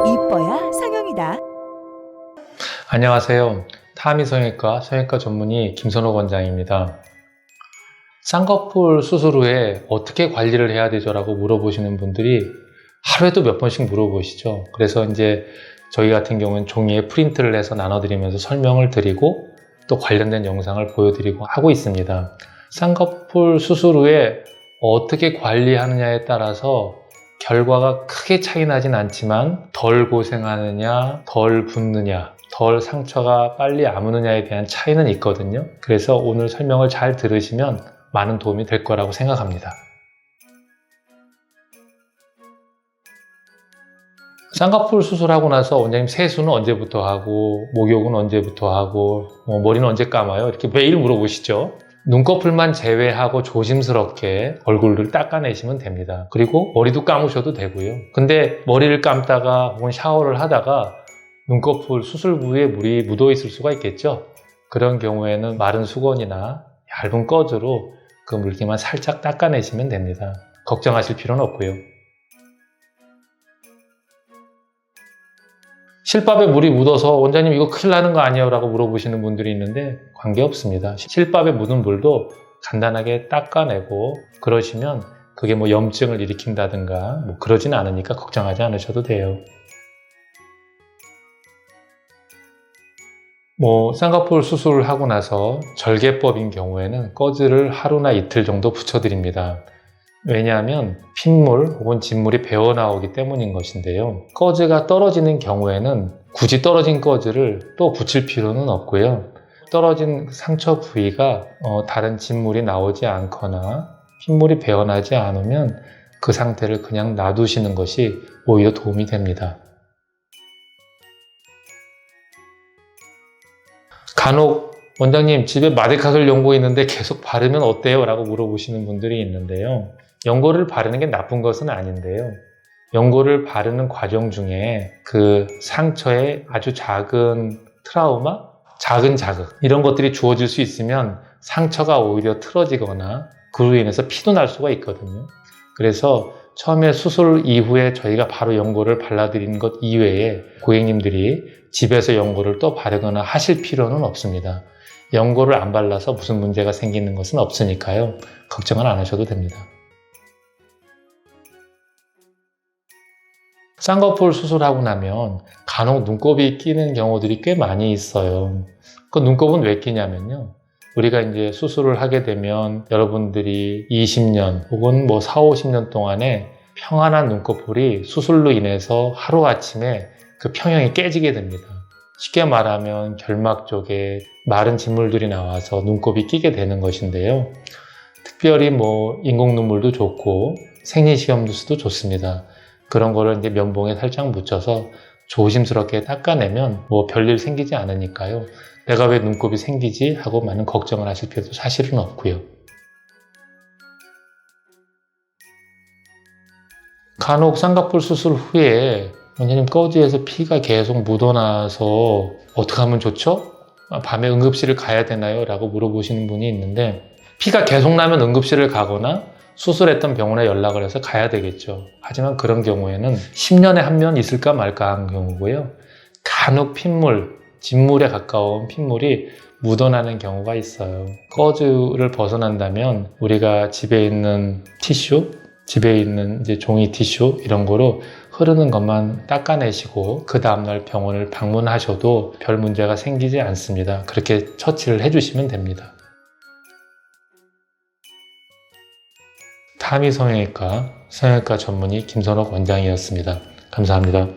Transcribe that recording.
이뻐야 상영이다. 안녕하세요. 타미 성형외과 전문의 김선호 원장입니다. 쌍꺼풀 수술 후에 어떻게 관리를 해야 되죠? 라고 물어보시는 분들이 하루에도 몇 번씩 물어보시죠. 그래서 이제 저희 같은 경우는 종이에 프린트를 해서 나눠드리면서 설명을 드리고 또 관련된 영상을 보여드리고 하고 있습니다. 쌍꺼풀 수술 후에 어떻게 관리하느냐에 따라서 결과가 크게 차이 나진 않지만 덜 고생하느냐, 덜 붓느냐, 덜 상처가 빨리 아무느냐에 대한 차이는 있거든요. 그래서 오늘 설명을 잘 들으시면 많은 도움이 될 거라고 생각합니다. 쌍꺼풀 수술하고 나서 원장님 세수는 언제부터 하고 목욕은 언제부터 하고 머리는 언제 감아요? 이렇게 매일 물어보시죠. 눈꺼풀만 제외하고 조심스럽게 얼굴을 닦아내시면 됩니다. 그리고 머리도 감으셔도 되고요. 근데 머리를 감다가 혹은 샤워를 하다가 눈꺼풀 수술 부위에 물이 묻어 있을 수가 있겠죠. 그런 경우에는 마른 수건이나 얇은 꺼즈로 그 물기만 살짝 닦아내시면 됩니다. 걱정하실 필요는 없고요. 실밥에 물이 묻어서 원장님 이거 큰일 나는 거 아니에요? 라고 물어보시는 분들이 있는데 관계없습니다. 실밥에 묻은 물도 간단하게 닦아내고 그러시면 그게 뭐 염증을 일으킨다든가 그러진 않으니까 걱정하지 않으셔도 돼요. 쌍꺼풀 수술을 하고 나서 절개법인 경우에는 꺼즈를 하루나 이틀 정도 붙여드립니다. 왜냐하면 핏물 혹은 진물이 배어나오기 때문인 것인데요. 꺼즈가 떨어지는 경우에는 굳이 떨어진 꺼즈를 또 붙일 필요는 없고요. 떨어진 상처 부위가 다른 진물이 나오지 않거나 핏물이 배어나지 않으면 그 상태를 그냥 놔두시는 것이 오히려 도움이 됩니다. 간혹 원장님 집에 마데카솔 연고 있는데 계속 바르면 어때요? 라고 물어보시는 분들이 있는데요. 연고를 바르는 게 나쁜 것은 아닌데요. 연고를 바르는 과정 중에 그 상처에 아주 작은 트라우마, 작은 자극 이런 것들이 주어질 수 있으면 상처가 오히려 틀어지거나 그로 인해서 피도 날 수가 있거든요. 그래서 처음에 수술 이후에 저희가 바로 연고를 발라드리는 것 이외에 고객님들이 집에서 연고를 또 바르거나 하실 필요는 없습니다. 연고를 안 발라서 무슨 문제가 생기는 것은 없으니까요. 걱정을 안 하셔도 됩니다. 쌍꺼풀 수술하고 나면 간혹 눈곱이 끼는 경우들이 꽤 많이 있어요. 그 눈곱은 왜 끼냐면요. 우리가 이제 수술을 하게 되면 여러분들이 20년 혹은 4, 50년 동안에 평안한 눈꺼풀이 수술로 인해서 하루아침에 그 평형이 깨지게 됩니다. 쉽게 말하면 결막 쪽에 마른 진물들이 나와서 눈곱이 끼게 되는 것인데요. 특별히 인공 눈물도 좋고 생리식염수도 좋습니다. 그런 거를 이제 면봉에 살짝 묻혀서 조심스럽게 닦아내면 별일 생기지 않으니까요. 내가 왜 눈곱이 생기지? 하고 많은 걱정을 하실 필요도 사실은 없고요. 간혹 쌍꺼풀 수술 후에 원장님 꺼즈에서 피가 계속 묻어나서 어떻게 하면 좋죠? 밤에 응급실을 가야 되나요? 라고 물어보시는 분이 있는데 피가 계속 나면 응급실을 가거나 수술했던 병원에 연락을 해서 가야 되겠죠. 하지만 그런 경우에는 10년에 한 번 있을까 말까 한 경우고요. 간혹 핏물, 진물에 가까운 핏물이 묻어나는 경우가 있어요. 꺼즈를 벗어난다면 우리가 집에 있는 티슈, 집에 있는 이제 종이 티슈 이런 거로 흐르는 것만 닦아내시고 그 다음날 병원을 방문하셔도 별 문제가 생기지 않습니다. 그렇게 처치를 해주시면 됩니다. 타미 성형외과 전문의 김선호 원장이었습니다. 감사합니다.